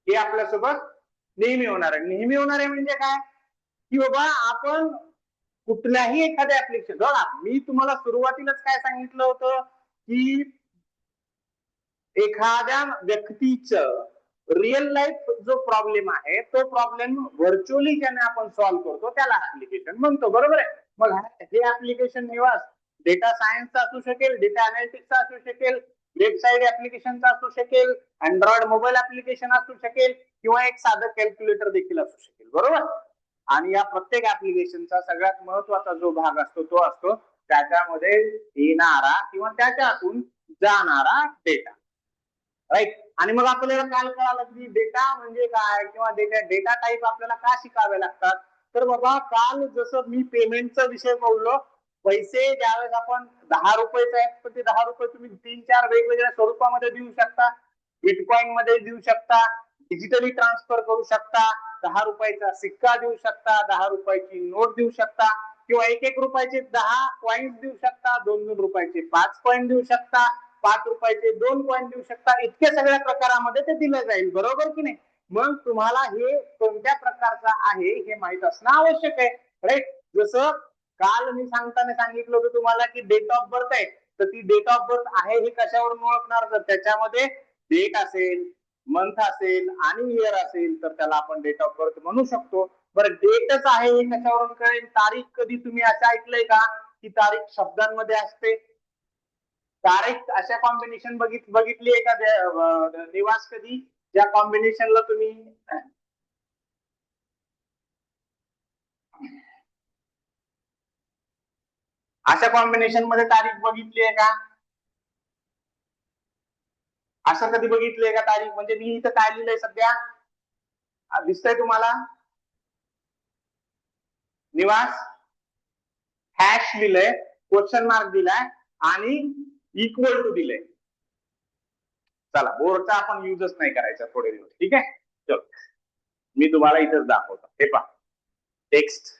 हे आपल्यासोबत नेहमी होणार आहे. नेहमी होणार आहे म्हणजे काय की बाबा आपण कुठल्याही एखाद्या ऍप्लिकेशन, बघा मी तुम्हाला सुरुवातीलाच काय सांगितलं होतं की एखाद्या व्यक्तीचं रिअल लाईफ जो प्रॉब्लेम आहे तो प्रॉब्लेम व्हर्च्युअली ज्याने आपण सॉल्व्ह करतो त्याला ऍप्लिकेशन म्हणतो, बरोबर आहे. मग हे ऍप्लिकेशन निवास डेटा सायन्सचा असू शकेल, डेटा अनालिटिक्सचा असू शकेल, वेबसाईट ऍप्लिकेशनचा असू शकेल, अँड्रॉइड मोबाईल ऍप्लिकेशन असू शकेल किंवा एक साधं कॅल्क्युलेटर देखील असू शकेल, बरोबर. आणि या प्रत्येक ऍप्लिकेशनचा सगळ्यात महत्वाचा जो भाग असतो तो असतो त्याच्यामध्ये येणारा किंवा त्याच्यातून जाणारा डेटा, राईट. आणि मग आपल्याला काल कळालं की डेटा म्हणजे काय किंवा डेटा टाईप आपल्याला का शिकावे लागतात. तर बाबा काल जसं मी पेमेंटचा विषय बोललो, पैसे ज्यावेळेस आपण 10 रुपयाचा आहे तर ते 10 रुपये तुम्ही 3-4 वेगवेगळ्या स्वरूपामध्ये देऊ शकता. बिटकॉइन मध्ये देऊ शकता, डिजिटली ट्रान्सफर करू शकता, 10 रुपयाचा सिक्का देऊ शकता, 10 रुपयाची नोट देऊ शकता किंवा 1-1 रुपयाचे 10 कॉइन्स देऊ शकता, 2-2 रुपयाचे 5 कॉइन देऊ शकता, 5 रुपयाचे 2 कॉइन देऊ शकता. इतक्या सगळ्या प्रकारामध्ये ते दिलं जाईल, बरोबर की नाही. मग तुम्हाला हे कोणत्या प्रकारचं आहे हे माहित असणं आवश्यक आहे, राईट. जसं काल मी सांगताना सांगितलं होतं तुम्हाला की डेट ऑफ बर्थ आहे, तर ती डेट ऑफ बर्थ आहे हे कशावरून ओळखणार, तर त्याच्यामध्ये डेट असेल, मंथ असेल आणि इयर असेल तर त्याला आपण डेट ऑफ बर्थ म्हणू शकतो. बरं डेटच आहे हे कशावरून कळेल, तारीख कधी तुम्ही असं ऐकलंय का की तारीख शब्दांमध्ये असते. तारीख अशा कॉम्बिनेशन बघितली आहे का निवास कधी, ज्या कॉम्बिनेशनला तुम्ही अशा कॉम्बिनेशन मध्ये तारीख बघितली आहे का, असं कधी बघितलंय का तारीख. म्हणजे मी इथं काय लिहिलंय सध्या दिसतंय तुम्हाला, निवास हॅश लिहिलंय, क्वेश्चन मार्क दिलाय आणि इक्वल टू दिलंय. चला बोर्डचा आपण युजच नाही करायचा थोडे दिवस, ठीक आहे. चलो मी तुम्हाला इथंच दाखवतो. हे पहा टेक्स्ट.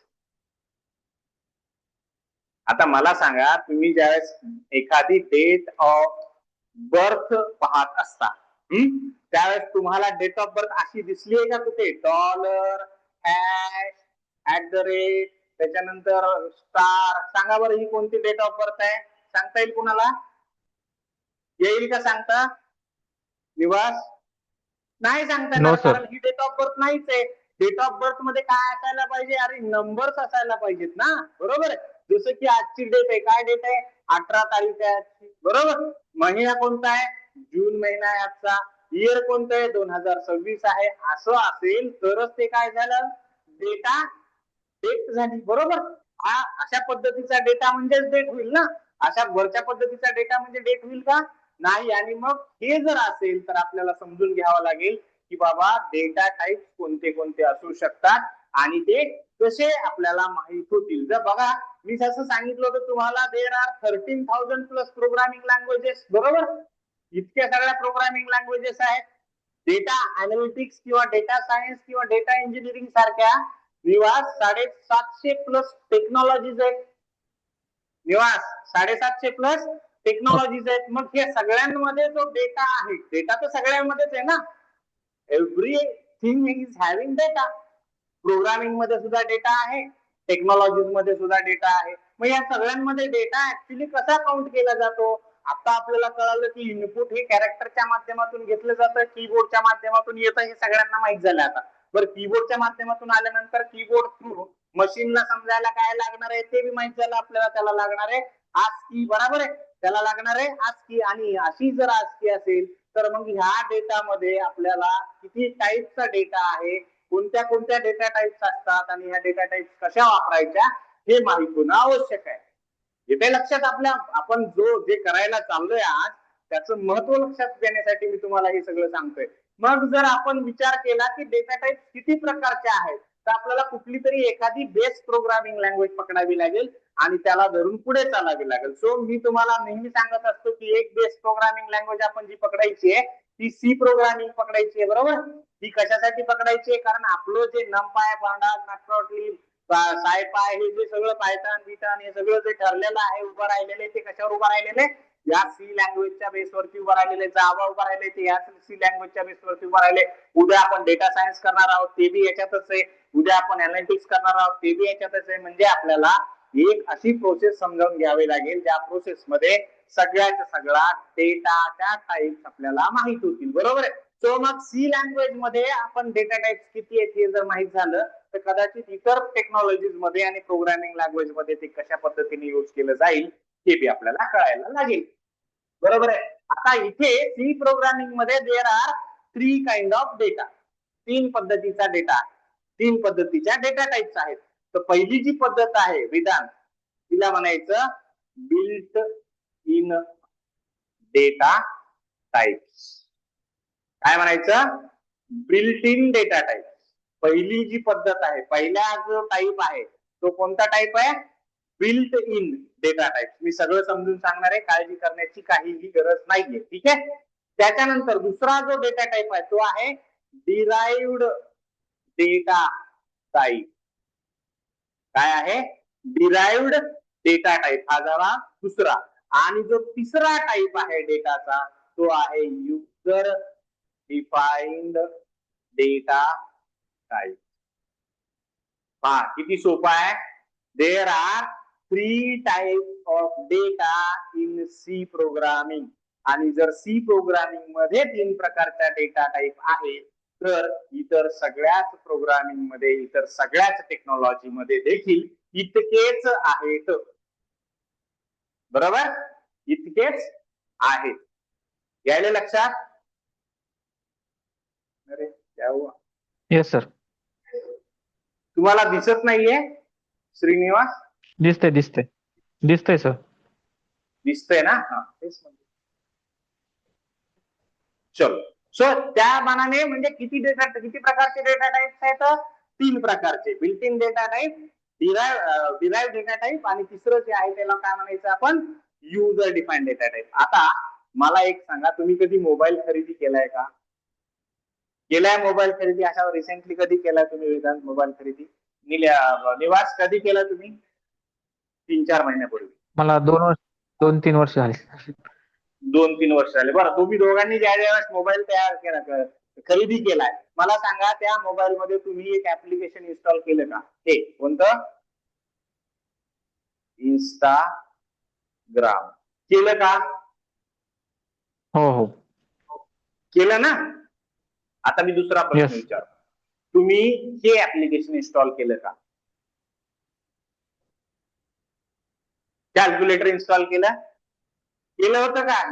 आता मला सांगा तुम्ही ज्यावेळेस एखादी डेट ऑफ बर्थ पाहत असता त्यावेळेस तुम्हाला डेट ऑफ बर्थ अशी दिसली आहे का कुठे, डॉलर, हॅश, @, त्याच्यानंतर स्टार. सांगा बरं ही कोणती डेट ऑफ बर्थ आहे, सांगता येईल कुणाला, येईल का सांगता निवास. नाही सांगता येणार कारण ही डेट ऑफ बर्थ नाहीच आहे. डेट ऑफ बर्थ मध्ये काय असायला पाहिजे, अरे नंबर्स असायला पाहिजेत ना, बरोबर आहे. जसं की आजची डेट आहे, काय डेट आहे, 18 तारीख आहे आजची, बरोबर. महिना कोणता आहे, जून महिना आहे आजचा. इयर कोणतं आहे, 2026 आहे. असं असेल तरच ते काय झालं, डेटा डेट झाली, बरोबर. हा अशा पद्धतीचा डेटा म्हणजेच डेट होईल ना. अशा वरच्या पद्धतीचा डेटा म्हणजे डेट होईल का, नाही. आणि मग हे जर असेल तर आपल्याला समजून घ्यावं लागेल की बाबा डेटा टाईप कोणते कोणते असू शकतात आणि ते कसे आपल्याला माहित होतील. जर बघा मी जसं सांगितलं होतं तुम्हाला, there are 13,000 plus programming languages, बरोबर. इतक्या सगळ्या प्रोग्रामिंग लँग्वेजेस आहेत. डेटा अनालिटिक्स किंवा डेटा सायन्स किंवा डेटा इंजिनिअरिंग सारख्या निवास 750 प्लस टेक्नॉलॉजीज आहेत. निवास 750 प्लस टेक्नॉलॉजीज आहेत. मग हे सगळ्यांमध्ये जो डेटा आहे, डेटा तर सगळ्यांमध्येच आहे ना, everything is having data. Programming मध्ये सुद्धा डेटा आहे, टेक्नॉलॉजीज मध्ये सुद्धा डेटा आहे. मग या सगळ्यांमध्ये डेटा ऍक्च्युली कसा काउंट केला जातो, आता आपल्याला कळालं की इनपुट हे कॅरेक्टरच्या माध्यमातून घेतलं जातं, कीबोर्डच्या माध्यमातून येतं, हे सगळ्यांना माहित झालं. आता बरं कीबोर्डच्या माध्यमातून आल्यानंतर कीबोर्ड थ्रू मशीनला समजायला काय लागणार आहे ते बी माहित झालं आपल्याला. त्याला लागणार आहे ASCII, बरोबर आहे, त्याला लागणार आहे ASCII. आणि अशी जर ASCII असेल तर मग ह्या डेटामध्ये आपल्याला किती टाईपचा डेटा आहे, कोणत्या कोणत्या डेटा टाईप्स असतात आणि ह्या डेटा टाईप्स कशा वापरायच्या हे माहित होणं आवश्यक आहे. येते लक्षात आपल्या, आपण जे करायला चाललोय आज त्याचं महत्व लक्षात देण्यासाठी मी तुम्हाला हे सगळं सांगतोय. मग जर आपण विचार केला की डेटा टाईप किती प्रकारचे आहेत तर आपल्याला कुठली तरी एखादी बेस प्रोग्रामिंग लँग्वेज पकडावी लागेल आणि त्याला धरून पुढे चालावी लागेल. सो मी तुम्हाला नेहमी सांगत असतो की एक बेस प्रोग्रामिंग लँग्वेज आपण जी पकडायची आहे ती सी प्रोग्रामिंग पकडायची आहे, बरोबर. ती कशासाठी पकडायची आहे, कारण आपलं जे नमपाय, पांडास, मॅटप्लॉटलिब, सायपाय हे जे सगळं पायथन बीटन हे सगळं जे ठरलेलं आहे उभं राहिलेलं आहे ते कशावर उभं राहिलेलं आहे, या सी लँग्वेजच्या बेसवरती उभं राहिलेले, जावा उभं राहिले ते या सी लँग्वेजच्या बेसवरती उभं राहिले. उद्या आपण डेटा सायन्स करणार आहोत ते बी याच्यातच आहे. उद्या आपण अनालिटिक्स करणार आहोत ते बी याच्यातच आहे. म्हणजे आपल्याला एक अशी प्रोसेस समजावून घ्यावी लागेल ज्या प्रोसेस मध्ये सगळ्याचा सगळा डेटाच्या टाईप्स आपल्याला माहित होतील. बरोबर आहे. सो मग सी लँग्वेज मध्ये आपण डेटा टाइप्स किती आहेत हे जर माहित झालं तर कदाचित इतर टेक्नॉलॉजीज मध्ये आणि प्रोग्रामिंग लँग्वेज मध्ये ते कशा पद्धतीने यूज केलं जाईल हे बी आपल्याला कळायला लागेल. बरोबर आहे. आता इथे सी प्रोग्रामिंग मध्ये देर आर 3 काइंड ऑफ डेटा. 3 पद्धतीचा डेटा, 3 पद्धतीच्या डेटा टाइप्स आहेत. तर पहिली जी पद्धत आहे विधान तिला म्हणायचं बिल्ट इन डेटा टाइप्स. काय म्हणायचं? Built in data type. पहिली जी पद्धत आहे, पहिला जो टाइप आहे तो कोणता टाइप आहे? Built in data type. मी सगळं समजून सांगणार आहे, काळजी करण्याची काहीही गरज नाहीये. ठीक आहे. त्याच्यानंतर दुसरा जो डेटा टाइप आहे तो आहे डिराइव्ड डेटा टाइप. काय आहे? Derived data type. हा झाला दुसरा. आणि जो तिसरा टाइप आहे डेटाचा तो आहे युजर डिफाइंड डेटा टाइप. पहा किती सोपा आहे. There are 3 types of data in C programming. आणि जर सी प्रोग्रामिंग मध्ये 3 प्रकारच्या डेटा टाइप आहे तर इतर सगळ्याच प्रोग्रामिंग मध्ये, इतर सगळ्याच टेक्नॉलॉजी मध्ये देखील इतकेच आहेत. बरोबर? इतकेच आहेत. यायला लक्षात? अरे क्या हुआ? Yes sir. तुम्हाला दिसत नाहीये श्रीनिवास? दिसतंय सर. दिसतंय ना? हा तेच म्हणतो. चलो. सो त्या मानाने म्हणजे किती प्रकारचे डेटा टाइप्स आहेत? 3 प्रकारचे. Built in data type, derived data type आणि तिसरं जे आहे त्याला काय म्हणायचं आपण? User defined data type. आता मला एक सांगा, तुम्ही कधी मोबाईल खरेदी केलाय का? केलाय मोबाईल खरेदी? अशा रिसेंटली कधी केलाय तुम्ही वेदांत मोबाईल खरेदी? निवास कधी केला तुम्ही? 3-4 महिन्यापूर्वी. मला 2-3 वर्ष झाले. 2-3 वर्ष झाले. बरं, तुम्ही दोघांनी ज्या वेळेस मोबाईल तयार केला, खरेदी केलाय, मला सांगा त्या मोबाईल मध्ये तुम्ही एक ऍप्लिकेशन इन्स्टॉल केलं का? हे कोणतं? इंस्टाग्राम. केलं का? हो. केलं ना? आता मी दुसरा प्रश्न विचारतो. तुम्ही हे ऍप्लिकेशन इन्स्टॉल केलं का? कॅल्क्युलेटर इन्स्टॉल केलं होतं का?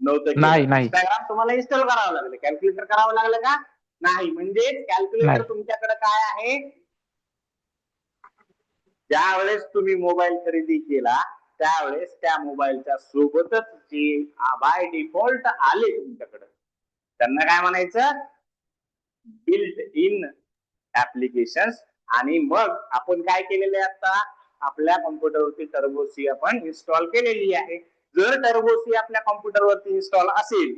नव्हतं. नाही. इंस्टाग्राम तुम्हाला इन्स्टॉल करावं लागलं. कॅल्क्युलेटर करावं लागलं का? नाही. म्हणजे कॅल्क्युलेटर तुमच्याकडे काय आहे? ज्यावेळेस तुम्ही मोबाईल खरेदी केला त्यावेळेस त्या मोबाईलच्या सोबतच जे बाय डिफॉल्ट आले तुमच्याकडे त्यांना काय म्हणायचं? Built in application. आणि मग आपण काय केलेलं आहे? आता आपल्या कॉम्प्युटरवरती टर्बोसी आपण इन्स्टॉल केलेली आहे. जर टर्बोसी आपल्या कॉम्प्युटरवरती इन्स्टॉल असेल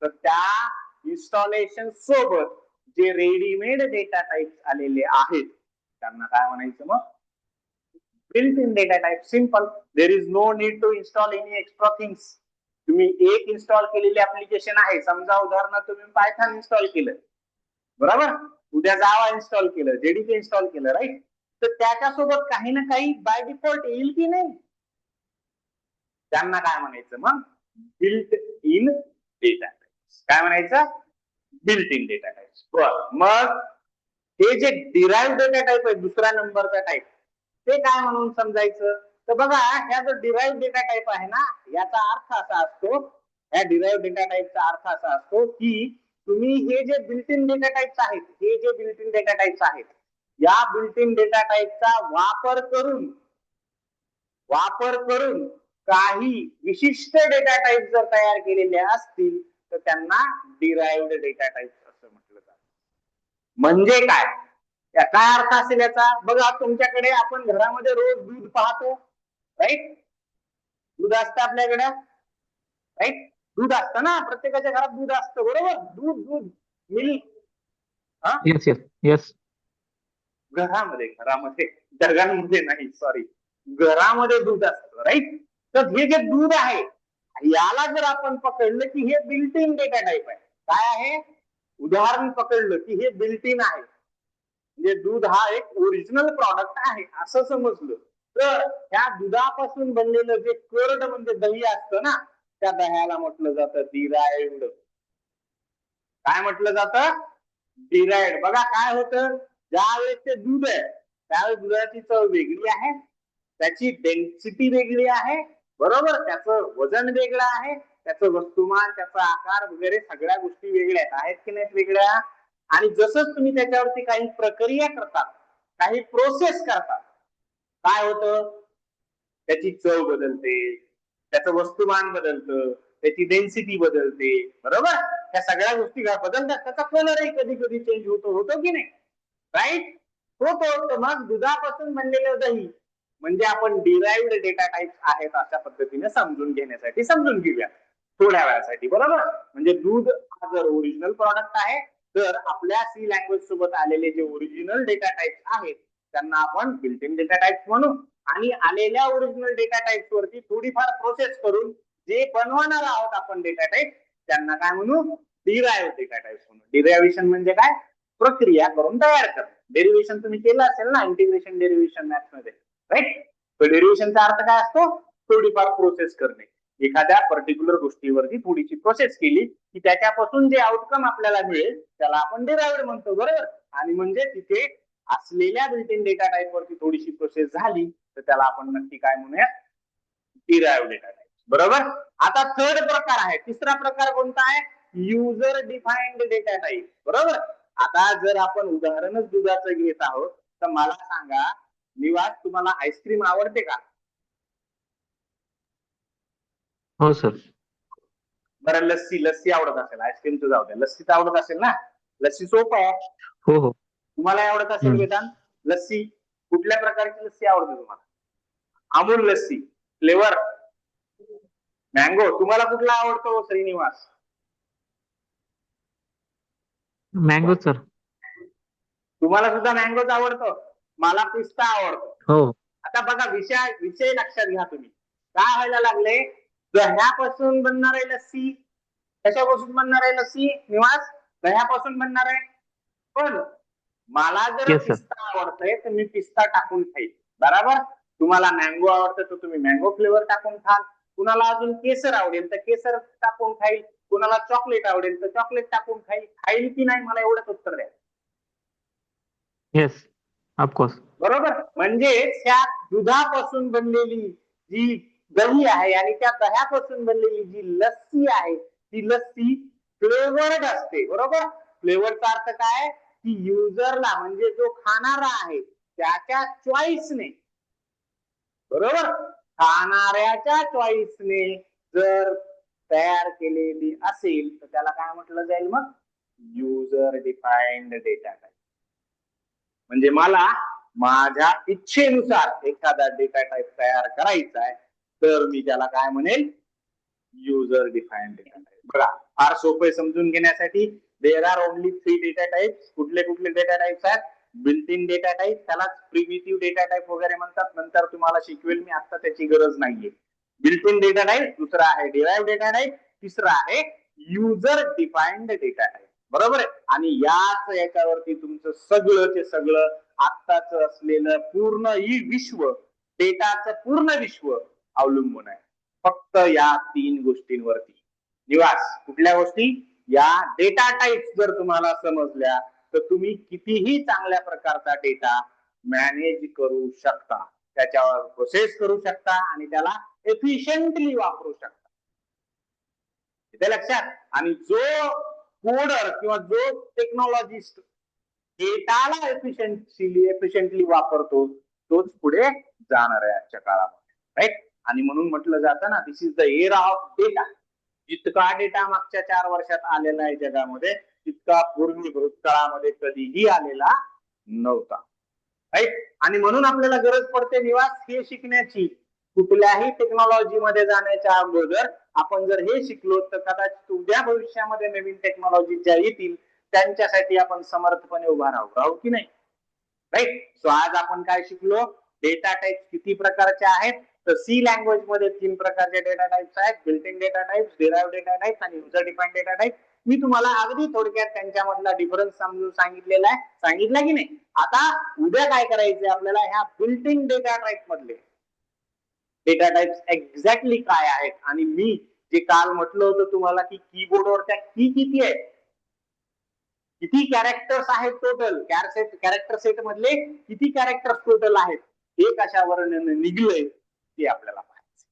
तर त्या इन्स्टॉलेशन सोबत जे रेडीमेड डेटा टाइप्स आलेले आहेत त्यांना काय म्हणायचं? मग built in data type. Simple. There is no need to install any extra things. तुम्ही एक इन्स्टॉल केलेली ऍप्लिकेशन आहे, समजा उदाहरणार्थ तुम्ही पायथन इन्स्टॉल केलं, बरोबर? उद्या जावा इन्स्टॉल केलं, जेडीके इन्स्टॉल केलं, राईट? तर त्याच्यासोबत काही ना काही बाय डिफॉल्ट येईल की नाही? त्यांना काय म्हणायचं? मग बिल्ट इन डेटा टाइप्स. काय म्हणायचं? Built in data types. बरं, मग हे जे डिराइव्ड डेटा टाइप आहे, दुसऱ्या नंबरचा टाइप, ते काय म्हणून समजायचं? तर बघा, ह्या जो डिराइव्ड डेटा टाइप आहे ना, याचा अर्थ असा असतो, ह्या डिराइव्ड डेटा टाइपचा अर्थ असा असतो की तुम्ही हे जे बिल्ट इन डेटा टाइप्स आहेत, हे जे बिल्ट इन डेटा टाइप्स आहेत, या बिल्ट इन डेटा टाइपचा वापर करून काही विशिष्ट डेटा टाइप जर तयार केलेले असतील तर त्यांना डिराइव्ड डेटा टाइप्स असं म्हटलं जातं. म्हणजे काय? काय अर्थ असेल याचा? बघा, तुमच्याकडे आपण घरामध्ये रोज दूध पाहतो, राईट? दूध असतं आपल्याकडे, राईट? दूध असतं ना, प्रत्येकाच्या घरात दूध असतं, बरोबर? दूध मिल्क. येस. घरामध्ये, जगांमध्ये नाही, सॉरी, घरामध्ये दूध असतं, राईट? तर हे जे दूध आहे याला जर आपण पकडलं की हे बिल्ट इन डेटा टाईप आहे. काय आहे? उदाहरण पकडलं की हे बिल्ट इन आहे, म्हणजे दूध हा एक ओरिजिनल प्रॉडक्ट आहे असं समजलं तर ह्या दुधापासून बनलेलं जे कर्ड म्हणजे दही असतं ना, त्या दह्याला म्हटलं जातं डिराइव्ड. काय म्हटलं जातं? डिराइव्ड. बघा काय होतं, ज्यावेळेस ते दूध आहे त्यावेळेस दुधाची चव वेगळी आहे, त्याची डेन्सिटी वेगळी आहे, बरोबर, त्याचं वजन वेगळं आहे, त्याचं वस्तुमान, त्याचा आकार वगैरे सगळ्या गोष्टी वेगळ्या आहेत की नाहीत वेगळ्या. आणि जसंच तुम्ही त्याच्यावरती काही प्रक्रिया करतात, काही प्रोसेस करतात, काय होतं, त्याची चव बदलते, त्याचं वस्तुमान बदलतं, त्याची डेन्सिटी बदलते, बरोबर. त्या सगळ्या गोष्टी बदलतात, त्याचा कलरही कधी कधी चेंज होतो की नाही, राईट. होतो. तर मग दुधापासून बनलेलं दही म्हणजे आपण डिराइव्ड डेटा टाइप्स आहेत अशा पद्धतीने समजून घेण्यासाठी समजून घेऊया थोड्या वेळासाठी, बरोबर. म्हणजे दूध हा जर ओरिजिनल प्रॉडक्ट आहे तर आपल्या सी लँग्वेज सोबत आलेले जे ओरिजिनल डेटा टाइप्स आहेत त्यांना आपण बिल्ट इन डेटा टाइप्स म्हणू, आणि आलेल्या ओरिजिनल डेटा टाइप्स वरती थोडीफार प्रोसेस करून जे बनवणार आहोत आपण डेटा टाइप त्यांना काय म्हणू? डिराइव्ड डेटा टाइप्स म्हणू. डिरायव्हेशन म्हणजे काय? प्रक्रिया करून तयार करणं. डेरिव्हेशन तुम्ही केलं असेल ना इंटिग्रेशन डेरिव्हेशन मॅथ्स मध्ये, राईट. तर डेरिव्हेशनचा अर्थ काय असतो? थोडीफार प्रोसेस करणे. एखाद्या पर्टिक्युलर गोष्टीवरती थोडीशी प्रोसेस केली की त्याच्यापासून जे आउटकम आपल्याला मिळेल त्याला आपण डिराइव्ड म्हणतो, बरोबर. आणि म्हणजे तिथे असलेल्या बिल्ट इन डेटा टाइप वरती थोडीशी प्रोसेस झाली तर त्याला आपण नक्की काय म्हणूया? डिराइव्ड डेटा टाइप, बरोबर. आता थर्ड प्रकार आहे, तिसरा प्रकार कोणता आहे? युजर डिफाइंड डेटा टाइप, बरोबर. आता जर आपण उदाहरणच दुधाचं घेत आहोत तर मला सांगा निवास, तुम्हाला आईस्क्रीम आवडते का? हो सर. बरं, लस्सी आवडत असेल, आईस्क्रीमचं जाऊ द्या, लस्सी तर आवडत असेल ना. लस्सी सोपं आहे. हो हो. तुम्हाला आवडत असेल वेदांत लस्सी? कुठल्या प्रकारची लस्सी आवडते तुम्हाला? Amul lassi flavour, mango. तुम्हाला कुठला आवडतो श्रीनिवास? Mango sir. तुम्हाला सुद्धा मँगोच आवडतो? मला पिस्ता आवडतो. हो. आता बघा विषय लक्षात घ्या तुम्ही. काय व्हायला लागले? दह्यापासून बनणार आहे लस्सी. कशापासून बनणार आहे लस्सी निवास? दह्यापासून बनणार आहे. पण मला जर येस सर. पिस्ता आवडतंय तर मी पिस्ता टाकून खाईल, बरोबर. तुम्हाला मँगो आवडतं तर तुम्ही मँगो फ्लेवर टाकून खाल. कुणाला अजून केसर आवडेल तर केसर टाकून खाईल. कुणाला चॉकलेट आवडेल तर चॉकलेट टाकून खाईल की नाही, मला एवढंच उत्तर द्या. Yes, of course. बरोबर. म्हणजे त्या दुधापासून बनलेली जी दही आहे आणि त्या दह्यापासून बनलेली जी लस्सी आहे ती लस्सी फ्लेवर्ड असते, बरोबर. फ्लेवरचा अर्थ काय? की युजरला म्हणजे जो खाणारा आहे त्याच्या चॉईसने, बरोबर, खाणाऱ्याच्या चॉईसने जर तयार केलेली असेल तर त्याला काय म्हटलं जाईल मग? User defined data type. म्हणजे मला माझ्या इच्छेनुसार एखादा डेटा टाइप तयार करायचा आहे तर मी त्याला काय म्हणेल? User defined data type. बघा फार सोपे समजून घेण्यासाठी there are only 3 data types. कुठले कुठले डेटा टाइप्स आहेत? बिल्ट इन डेटा टाइप, त्याला प्रिमिटिव्ह डेटा टाइप वगैरे म्हणतात, नंतर तुम्हाला शिकवेल मी, आता त्याची गरज नाहीये. बिल्ट इन डेटा टाइप, दुसरा आहे डिराइव्ड डेटा टाइप, तिसरा आहे युजर डिफाइंड डेटा टाइप, बरोबर आहे. आणि याच्यावरती तुमचं सगळं सगळं आत्ताच असलेलं पूर्ण विश्व, डेटाचं पूर्ण विश्व अवलंबून आहे फक्त या 3 गोष्टींवरती. निवास, कुठल्या गोष्टी? या डेटा टाइप्स जर तुम्हाला समजल्या तर तुम्ही कितीही चांगल्या प्रकारचा डेटा मॅनेज करू शकता, त्याच्यावर प्रोसेस करू शकता आणि त्याला एफिशियंटली वापरू शकता. इथे लक्षात. आणि जो कोडर किंवा जो टेक्नॉलॉजिस्ट डेटाला एफिशियंटली वापरतो तोच पुढे जाणार आहे आजच्या काळामध्ये, राईट. आणि म्हणून म्हटलं जातं ना, this is the era of data. जितका डेटा मागच्या 4 वर्षात आलेला आहे जगामध्ये तितका पूर्वी भूतकाळामध्ये कधीही आलेला नव्हता, राईट. आणि म्हणून आपल्याला गरज पडते निवास हे शिकण्याची. कुठल्याही टेक्नॉलॉजी मध्ये जाण्याच्या अगोदर आपण जर हे शिकलो तर कदाचित उद्या भविष्यामध्ये नवीन टेक्नॉलॉजी ज्या येतील त्यांच्यासाठी आपण समर्थपणे उभा राहू की नाही, राईट. सो आज आपण काय शिकलो? डेटा टाइप किती प्रकारचे आहेत तर सी लँग्वेज मध्ये 3 प्रकारचे डेटा टाइप्स आहेत, built in data types, derive data types आणि युजर डिफाईन्ड डेटा टाइप. मी तुम्हाला अगदी थोडक्यात त्यांच्यामधला डिफरन्स समजून सांगितलेला आहे, सांगितला की नाही. आता उद्या काय करायचंय आपल्याला, ह्या बिल्ट इन डेटा टाइप मधले डेटा टाइप्स एक्झॅक्टली काय आहेत, आणि मी जे काल म्हटलं होतं तुम्हाला की कीबोर्डवरच्या की किती आहेत, किती कॅरेक्टर्स आहेत टोटल, कॅरेक्टर सेट मधले किती कॅरेक्टर्स टोटल आहेत, हे कशावर निघलंय ते आपल्याला पाहायचं.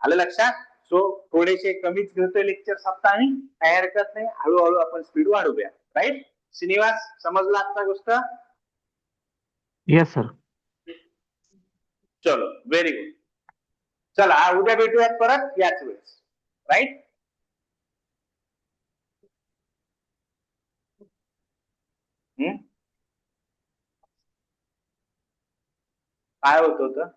आलं लक्षात. सो थोडेसे कमीच घेतोय लेक्चर सप्ताहानी, काही हरकत नाही, हळूहळू आपण स्पीड वाढवूया. राईट श्रीनिवास, समजला आजचा गोष्ट? Yes sir. चलो व्हेरी गुड. चला उद्या भेटूयात परत याच वेळेस. राईट. काय होत होतं?